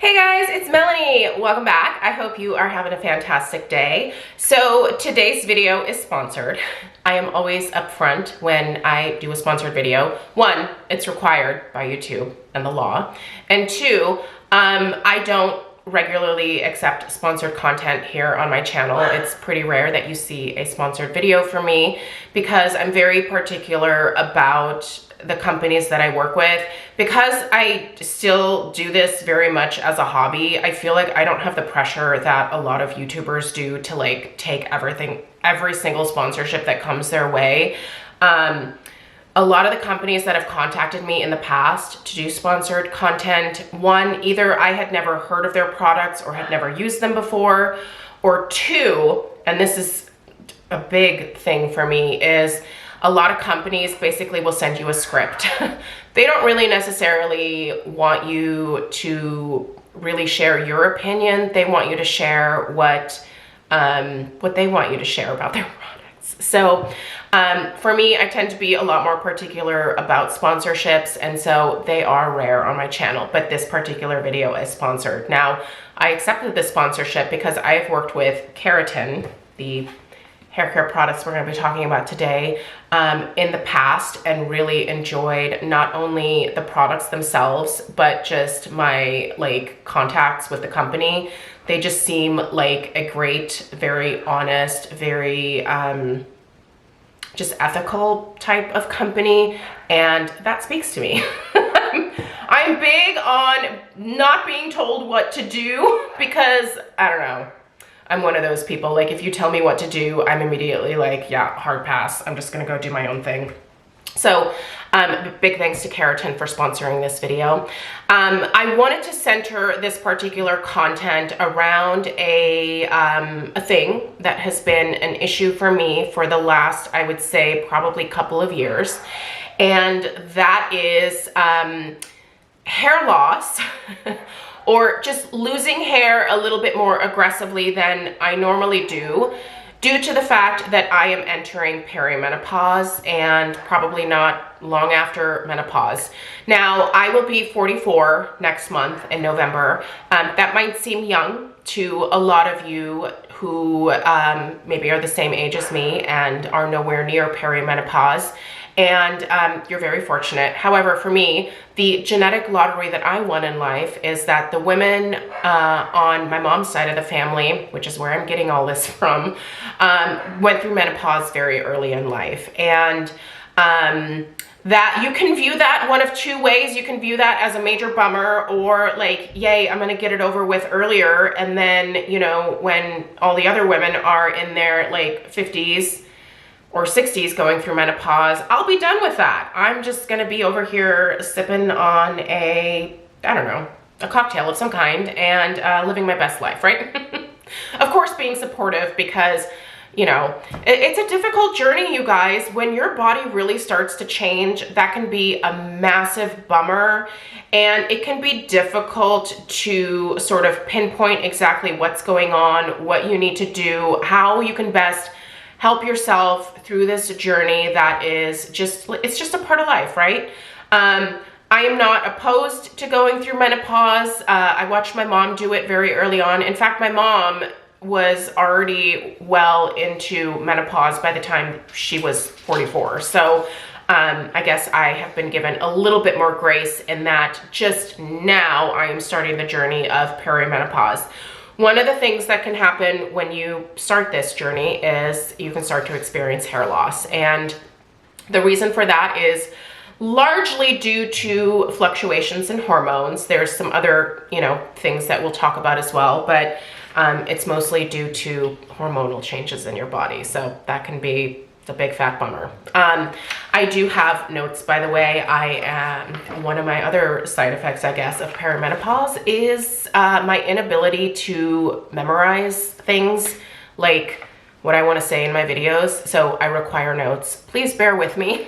Hey guys, it's Melanie. Welcome back. I hope you are having a fantastic day. So today's video is sponsored. I am always upfront when I do a sponsored video. One, it's required by YouTube and the law. And two, I don't regularly accept sponsored content here on my channel. It's pretty rare that you see a sponsored video from me because I'm very particular about the companies that I work with. Because I still do this very much as a hobby, I feel like I don't have the pressure that a lot of YouTubers do to like take every single sponsorship that comes their way. A lot of the companies that have contacted me in the past to do sponsored content, one, either I had never heard of their products or had never used them before, or two, and this is a big thing for me, is a lot of companies basically will send you a script. They don't really necessarily want you to really share your opinion. They want you to share what they want you to share about their products. So for me, I tend to be a lot more particular about sponsorships, and so they are rare on my channel, but this particular video is sponsored. Now, I accepted this sponsorship because I have worked with Rakuten, the hair care products we're going to be talking about today, in the past, and really enjoyed not only the products themselves, but just my contacts with the company. They just seem like a great, very honest, very just ethical type of company, and that speaks to me. I'm big on not being told what to do because, I don't know, I'm one of those people, like if you tell me what to do, I'm immediately like, yeah, hard pass. I'm just gonna go do my own thing. So big thanks to Rakuten for sponsoring this video. I wanted to center this particular content around a thing that has been an issue for me for the last, I would say, probably couple of years. And that is hair loss. Or just losing hair a little bit more aggressively than I normally do, due to the fact that I am entering perimenopause and probably not long after menopause. Now, I will be 44 next month in November. That might seem young to a lot of you who maybe are the same age as me and are nowhere near perimenopause. And you're very fortunate. However, for me, the genetic lottery that I won in life is that the women on my mom's side of the family, which is where I'm getting all this from, went through menopause very early in life. And that you can view that one of two ways. You can view that as a major bummer, or like, yay, I'm gonna get it over with earlier. And then, you know, when all the other women are in their like 50s, or 60s going through menopause, I'll be done with that. I'm just gonna be over here sipping on a, I don't know, a cocktail of some kind and living my best life, right? Of course, being supportive because, you know, it's a difficult journey, you guys. When your body really starts to change, that can be a massive bummer, and it can be difficult to sort of pinpoint exactly what's going on, what you need to do, how you can best help yourself through this journey that is just, it's just a part of life, right? I am not opposed to going through menopause. I watched my mom do it very early on. In fact, my mom was already well into menopause by the time she was 44. So I guess I have been given a little bit more grace in that just now I am starting the journey of perimenopause. One of the things that can happen when you start this journey is you can start to experience hair loss. And the reason for that is largely due to fluctuations in hormones. There's some other, you know, things that we'll talk about as well, but it's mostly due to hormonal changes in your body. So that can be the big fat bummer. I do have notes, by the way. One of my other side effects, I guess, of perimenopause is my inability to memorize things like what I want to say in my videos. So I require notes. Please bear with me.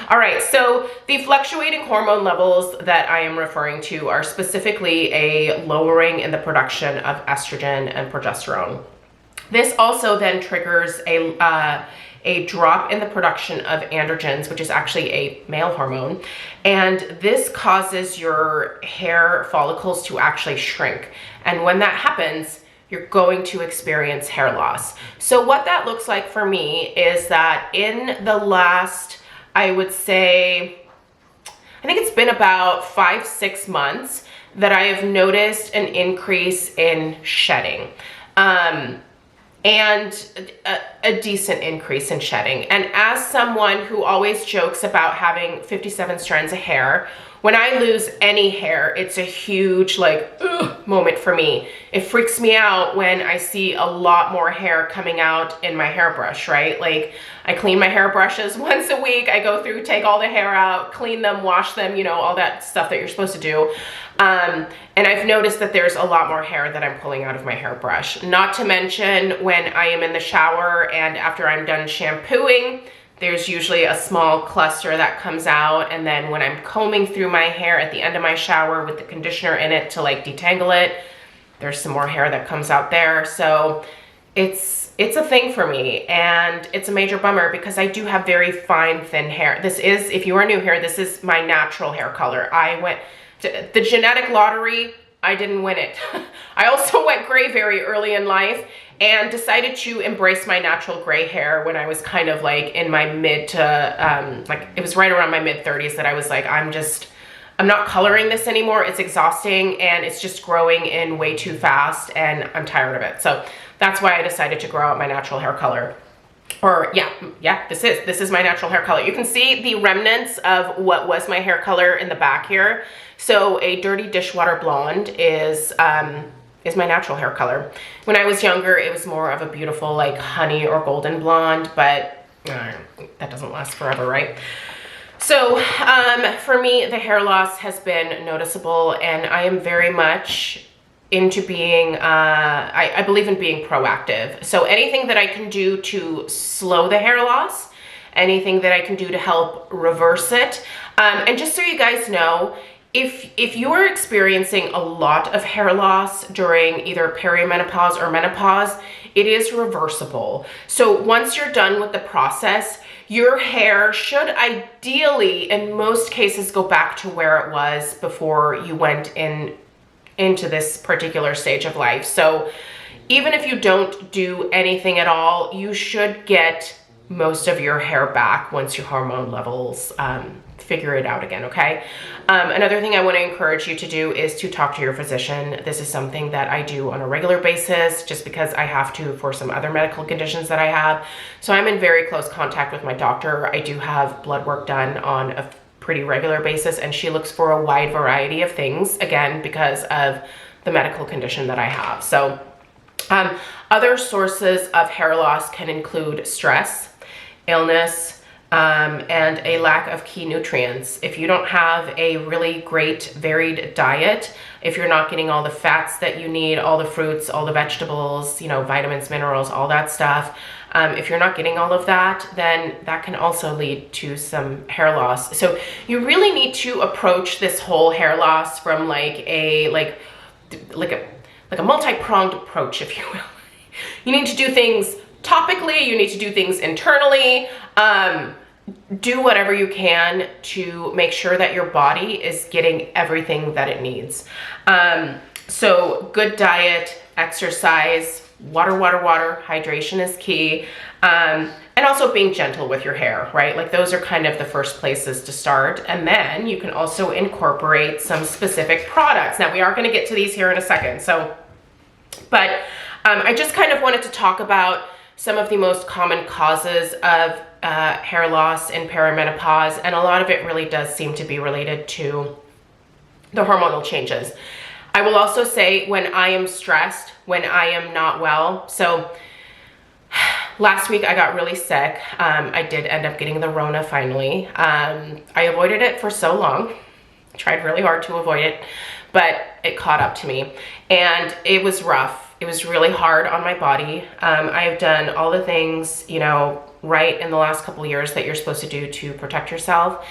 All right, so the fluctuating hormone levels that I am referring to are specifically a lowering in the production of estrogen and progesterone. This also then triggers a drop in the production of androgens, which is actually a male hormone. And this causes your hair follicles to actually shrink. And when that happens, you're going to experience hair loss. So what that looks like for me is that in the last, I would say, I think it's been about 5-6 months that I have noticed an increase in shedding. And a decent increase in shedding. And as someone who always jokes about having 57 strands of hair, when I lose any hair, it's a huge like moment for me. It freaks me out when I see a lot more hair coming out in my hairbrush, right? Like I clean my hairbrushes once a week. I go through, take all the hair out, clean them, wash them, you know, all that stuff that you're supposed to do. And I've noticed that there's a lot more hair that I'm pulling out of my hairbrush. Not to mention when I am in the shower and after I'm done shampooing, there's usually a small cluster that comes out. And then when I'm combing through my hair at the end of my shower with the conditioner in it to like detangle it, there's some more hair that comes out there. So it's a thing for me, and it's a major bummer because I do have very fine, thin hair. This is, if you are new here, this is my natural hair color. I went to the genetic lottery. I didn't win it. I also went gray very early in life and decided to embrace my natural gray hair when I was kind of like in my mid to, like it was right around my mid 30s that I was like, I'm not coloring this anymore. It's exhausting and it's just growing in way too fast and I'm tired of it. So that's why I decided to grow out my natural hair color. Or yeah, this is my natural hair color. You can see the remnants of what was my hair color in the back here. So a dirty dishwater blonde is my natural hair color. When I was younger, it was more of a beautiful like honey or golden blonde, but that doesn't last forever, right? So for me, the hair loss has been noticeable, and I am very much into being, I believe in being proactive. So anything that I can do to slow the hair loss, anything that I can do to help reverse it. And just so you guys know, if you're experiencing a lot of hair loss during either perimenopause or menopause, it is reversible. So once you're done with the process, your hair should ideally, in most cases, go back to where it was before you went into this particular stage of life. So even if you don't do anything at all, you should get most of your hair back once your hormone levels figure it out again, okay? Another thing I want to encourage you to do is to talk to your physician. This is something that I do on a regular basis just because I have to for some other medical conditions that I have. So I'm in very close contact with my doctor. I do have blood work done on a pretty regular basis, and she looks for a wide variety of things, again, because of the medical condition that I have. So other sources of hair loss can include stress, illness, and a lack of key nutrients. If you don't have a really great varied diet, if you're not getting all the fats that you need, all the fruits, all the vegetables, you know, vitamins, minerals, all that stuff, if you're not getting all of that, then that can also lead to some hair loss. So you really need to approach this whole hair loss from like a multi-pronged approach, if you will. You need to do things topically, you need to do things internally. Do whatever you can to make sure that your body is getting everything that it needs. So good diet, exercise, water, hydration is key. And also being gentle with your hair, right? Like those are kind of the first places to start. And then you can also incorporate some specific products. Now we are gonna get to these here in a second. So, but I just kind of wanted to talk about some of the most common causes of hair loss in perimenopause, and a lot of it really does seem to be related to the hormonal changes. I will also say when I am stressed, when I am not well. So last week I got really sick. I did end up getting the Rona finally. I avoided it for so long, tried really hard to avoid it, but it caught up to me and it was rough. It was really hard on my body. I've done all the things, you know, right in the last couple of years that you're supposed to do to protect yourself.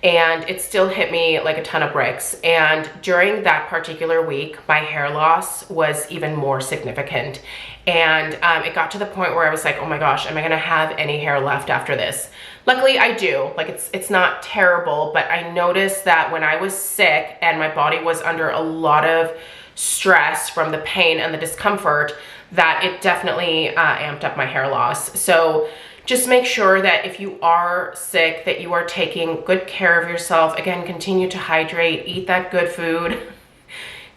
And it still hit me like a ton of bricks. And during that particular week, my hair loss was even more significant. And it got to the point where I was like, oh my gosh, am I gonna have any hair left after this? Luckily I do. Like it's not terrible, but I noticed that when I was sick and my body was under a lot of stress from the pain and the discomfort, that it definitely amped up my hair loss. So just make sure that if you are sick, that you are taking good care of yourself. Again, continue to hydrate, eat that good food,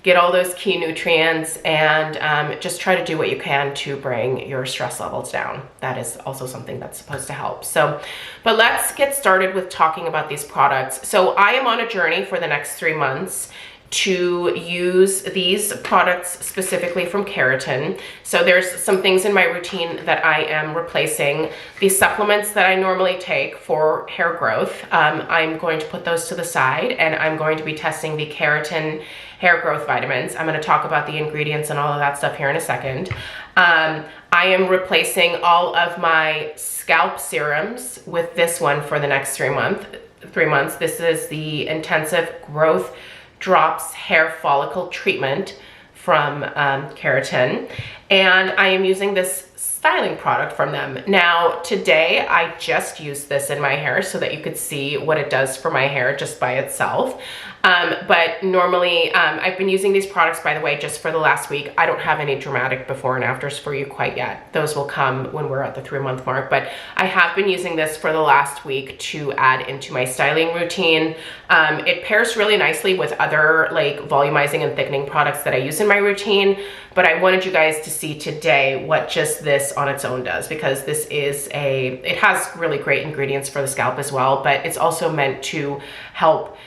get all those key nutrients, and just try to do what you can to bring your stress levels down. That is also something that's supposed to help. So, but let's get started with talking about these products. So I am on a journey for the next 3 months to use these products specifically from Keratin. So there's some things in my routine that I am replacing. These supplements that I normally take for hair growth, I'm going to put those to the side, and I'm going to be testing the Keratin hair growth vitamins. I'm going to talk about the ingredients and all of that stuff here in a second. I am replacing all of my scalp serums with this one for the next 3 months. This is the Intensive Growth Drops Hair Follicle Treatment from Keratin, and I am using this styling product from them. Now today I just used this in my hair so that you could see what it does for my hair just by itself. But normally I've been using these products, by the way, just for the last week. I don't have any dramatic before and afters for you quite yet. Those will come when we're at the 3 month mark, but I have been using this for the last week to add into my styling routine. It pairs really nicely with other like volumizing and thickening products that I use in my routine, but I wanted you guys to see today what just this on its own does, because this is it has really great ingredients for the scalp as well, but it's also meant to help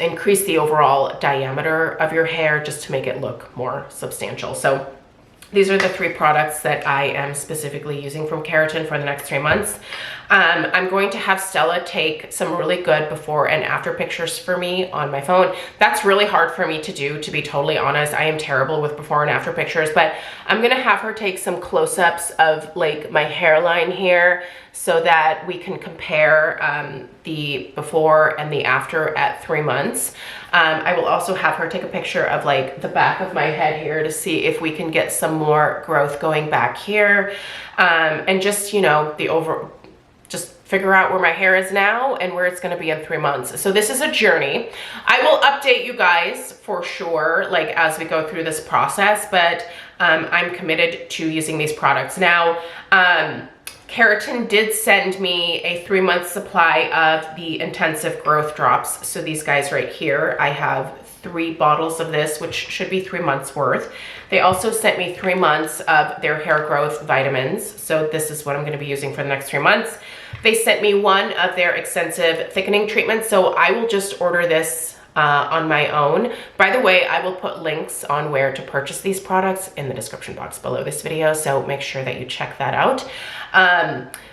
increase the overall diameter of your hair just to make it look more substantial. So these are the 3 products that I am specifically using from Keratin for the next 3 months. I'm going to have Stella take some really good before and after pictures for me on my phone. That's really hard for me to do, to be totally honest. I am terrible with before and after pictures, but I'm gonna have her take some close-ups of like my hairline here so that we can compare the before and the after at 3 months. I will also have her take a picture of like the back of my head here to see if we can get some more growth going back here, and just, you know, just figure out where my hair is now and where it's going to be in 3 months. So this is a journey. I will update you guys for sure, like as we go through this process, but I'm committed to using these products. Now, Keratin did send me a 3 month supply of the Intensive Growth Drops. So these guys right here, I have 3 bottles of this, which should be 3 months worth. They also sent me 3 months of their hair growth vitamins. So this is what I'm going to be using for the next 3 months. They sent me 1 of their extensive thickening treatments. So I will just order this on my own. By the way, I will put links on where to purchase these products in the description box below this video, so make sure that you check that out.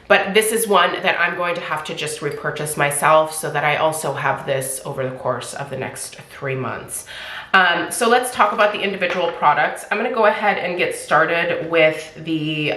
But this is one that I'm going to have to just repurchase myself so that I also have this over the course of the next 3 months. So let's talk about the individual products. I'm going to go ahead and get started with the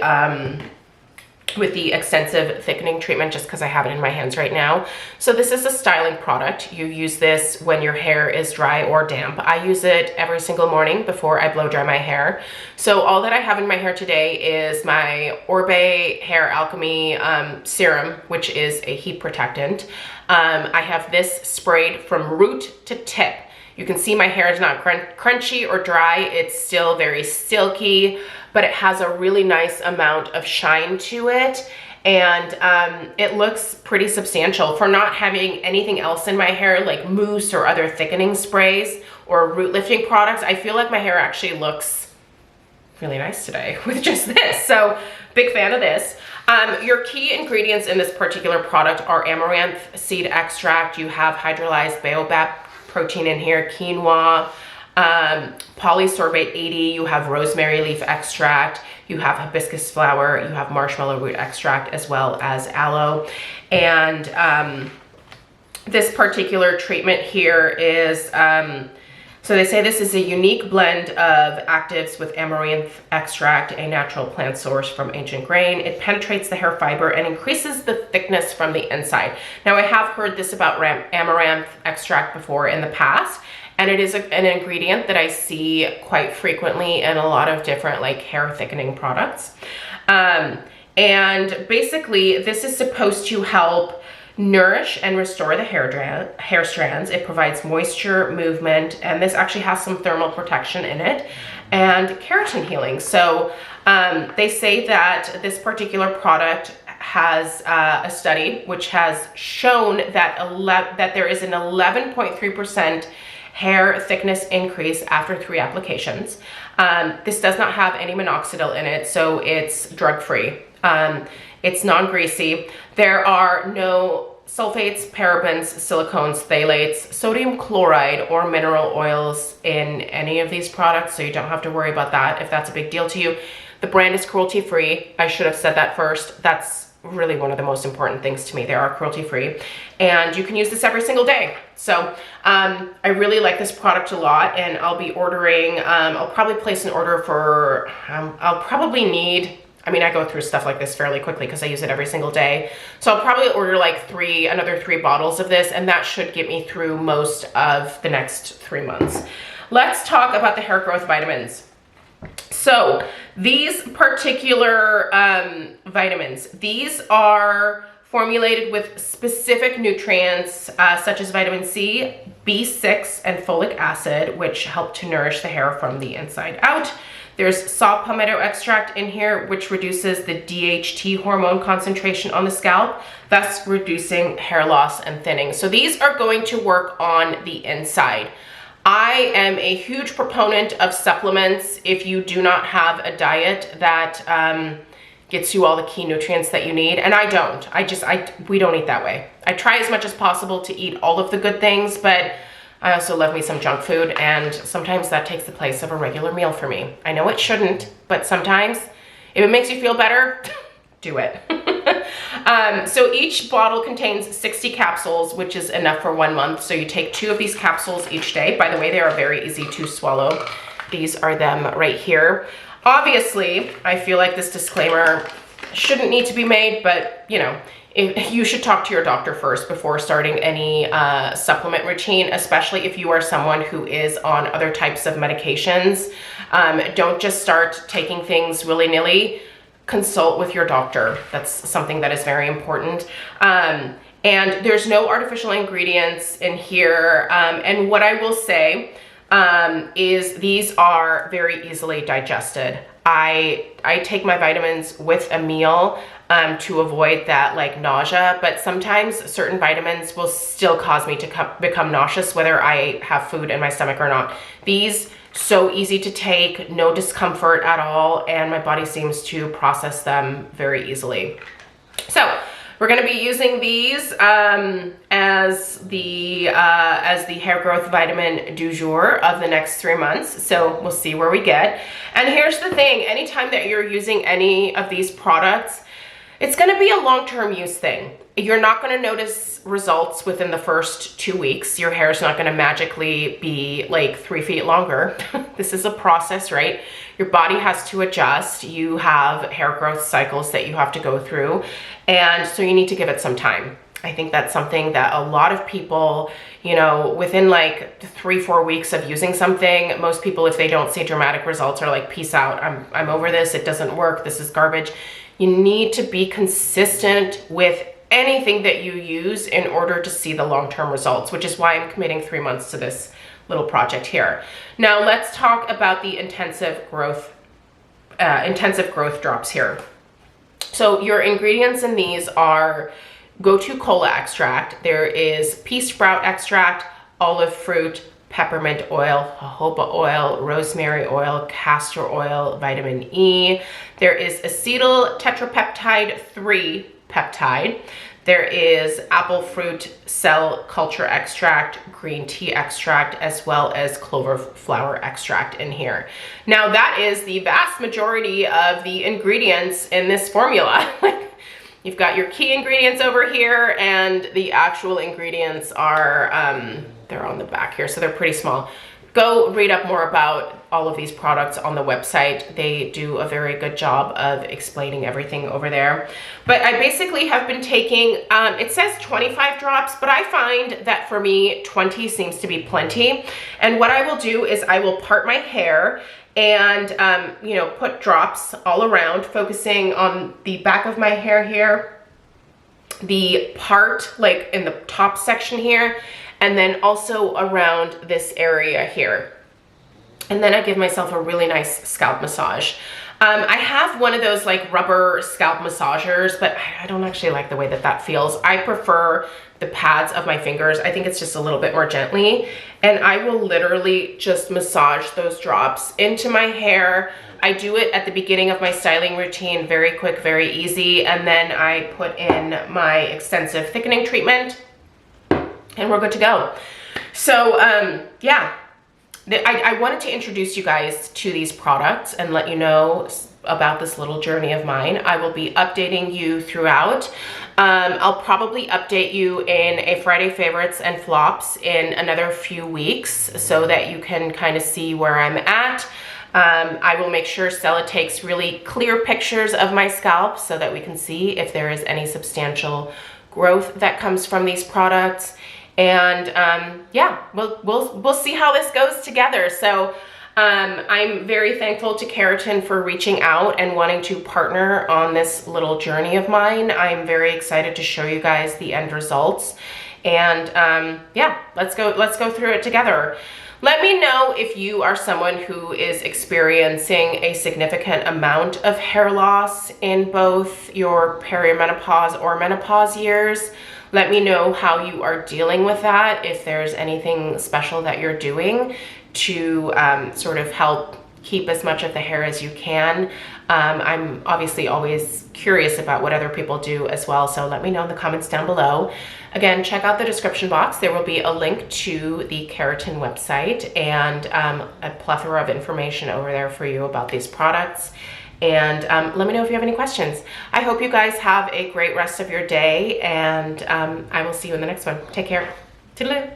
extensive thickening treatment just because I have it in my hands right now. So this is a styling product. You use this when your hair is dry or damp. I use it every single morning before I blow dry my hair. So all that I have in my hair today is my Orbe Hair Alchemy serum, which is a heat protectant. I have this sprayed from root to tip. You can see my hair is not crunchy or dry. It's still very silky, but it has a really nice amount of shine to it. And it looks pretty substantial for not having anything else in my hair like mousse or other thickening sprays or root lifting products. I feel like my hair actually looks really nice today with just this. So big fan of this. Your key ingredients in this particular product are amaranth seed extract. You have hydrolyzed baobab protein in here, quinoa, polysorbate 80, you have rosemary leaf extract, you have hibiscus flower, you have marshmallow root extract, as well as aloe. And this particular treatment here is So they say this is a unique blend of actives with amaranth extract, a natural plant source from ancient grain. It penetrates the hair fiber and increases the thickness from the inside. Now I have heard this about amaranth extract before in the past, and it is an ingredient that I see quite frequently in a lot of different like hair thickening products. And basically this is supposed to help nourish and restore the hair strands. It provides moisture, movement, and this actually has some thermal protection in it, and keratin healing. So they say that this particular product has a study which has shown that that there is an 11.3% hair thickness increase after 3 applications. This does not have any minoxidil in it, so it's drug-free. It's non-greasy. There are no sulfates, parabens, silicones, phthalates, sodium chloride, or mineral oils in any of these products, so you don't have to worry about that if that's a big deal to you. The brand is cruelty-free. I should have said that first. That's really one of the most important things to me. They are cruelty-free, and you can use this every single day. So I really like this product a lot, and I'll be ordering, I'll probably place an order for, I'll probably need, I mean, I go through stuff like this fairly quickly because I use it every single day. So I'll probably order like another 3 bottles of this, and that should get me through most of the next 3 months. Let's talk about the hair growth vitamins. So these particular vitamins, these are formulated with specific nutrients such as vitamin C, B6, and folic acid, which help to nourish the hair from the inside out. There's saw palmetto extract in here, which reduces the DHT hormone concentration on the scalp, thus reducing hair loss and thinning. So these are going to work on the inside. I am a huge proponent of supplements if you do not have a diet that gets you all the key nutrients that you need. And I don't. We don't eat that way. I try as much as possible to eat all of the good things, but I also love me some junk food, and sometimes that takes the place of a regular meal for me. I know it shouldn't, but sometimes if it makes you feel better, do it. So each bottle contains 60 capsules, which is enough for 1 month. So you take 2 of these capsules each day. By the way, they are very easy to swallow. These are them right here. Obviously, I feel like this disclaimer shouldn't need to be made, but you know, you should talk to your doctor first before starting any supplement routine, especially if you are someone who is on other types of medications. Don't just start taking things willy-nilly. Consult with your doctor. That's something that is very important. And there's no artificial ingredients in here. And what I will say is these are very easily digested. I take my vitamins with a meal to avoid that like nausea, but sometimes certain vitamins will still cause me to become nauseous whether I have food in my stomach or not. These, so easy to take, no discomfort at all, and my body seems to process them very easily. So we're going to be using these as the hair growth vitamin du jour of the next 3 months. So we'll see where we get. And here's the thing, anytime that you're using any of these products, it's going to be a long-term use thing. You're not going to notice results within the first 2 weeks. Your hair is not going to magically be like 3 feet longer. This is a process, right? Your body has to adjust. You have hair growth cycles that you have to go through. And so you need to give it some time. I think that's something that a lot of people, you know, within like 3-4 weeks of using something, most people, if they don't see dramatic results, are like, peace out. I'm over this. It doesn't work. This is garbage. You need to be consistent with anything that you use in order to see the long-term results, which is why I'm committing 3 months to this little project here. Now let's talk about the intensive growth drops here. So your ingredients in these are gotu kola extract. There is pea sprout extract, olive fruit, peppermint oil, jojoba oil, rosemary oil, castor oil, vitamin E. There is acetyl tetrapeptide 3 peptide. There is apple fruit cell culture extract, green tea extract, as well as clover flower extract in here. Now that is the vast majority of the ingredients in this formula. You've got your key ingredients over here, and the actual ingredients are, they're on the back here, so they're pretty small. go read up more about all of these products on the website. They do a very good job of explaining everything over there. But I basically have been taking, it says 25 drops, but I find that for me, 20 seems to be plenty. And what I will do is I will part my hair and, you know, put drops all around, focusing on the back of my hair here, the part like in the top section here, and then also around this area here. And then I give myself a really nice scalp massage. I have one of those like rubber scalp massagers, but I don't actually like the way that that feels. I prefer the pads of my fingers. I think it's just a little bit more gently. And I will literally just massage those drops into my hair. I do it at the beginning of my styling routine, very quick, very easy. And then I put in my extensive thickening treatment and we're good to go. So yeah. I wanted to introduce you guys to these products and let you know about this little journey of mine. I will be updating you throughout. I'll probably update you in a Friday favorites and flops in another few weeks so that you can kind of see where I'm at. I will make sure Stella takes really clear pictures of my scalp so that we can see if there is any substantial growth that comes from these products. And yeah, we'll see how this goes together. So I'm very thankful to Keratin for reaching out and wanting to partner on this little journey of mine. I'm very excited to show you guys the end results. And yeah, let's go through it together. Let me know if you are someone who is experiencing a significant amount of hair loss in both your perimenopause or menopause years. Let me know how you are dealing with that, if there's anything special that you're doing to sort of help keep as much of the hair as you can. I'm obviously always curious about what other people do as well, so let me know in the comments down below. Again, check out the description box. There will be a link to the Keratin website and a plethora of information over there for you about these products. And let me know if you have any questions. I hope you guys have a great rest of your day, and I will see you in the next one. Take care. Toodaloo.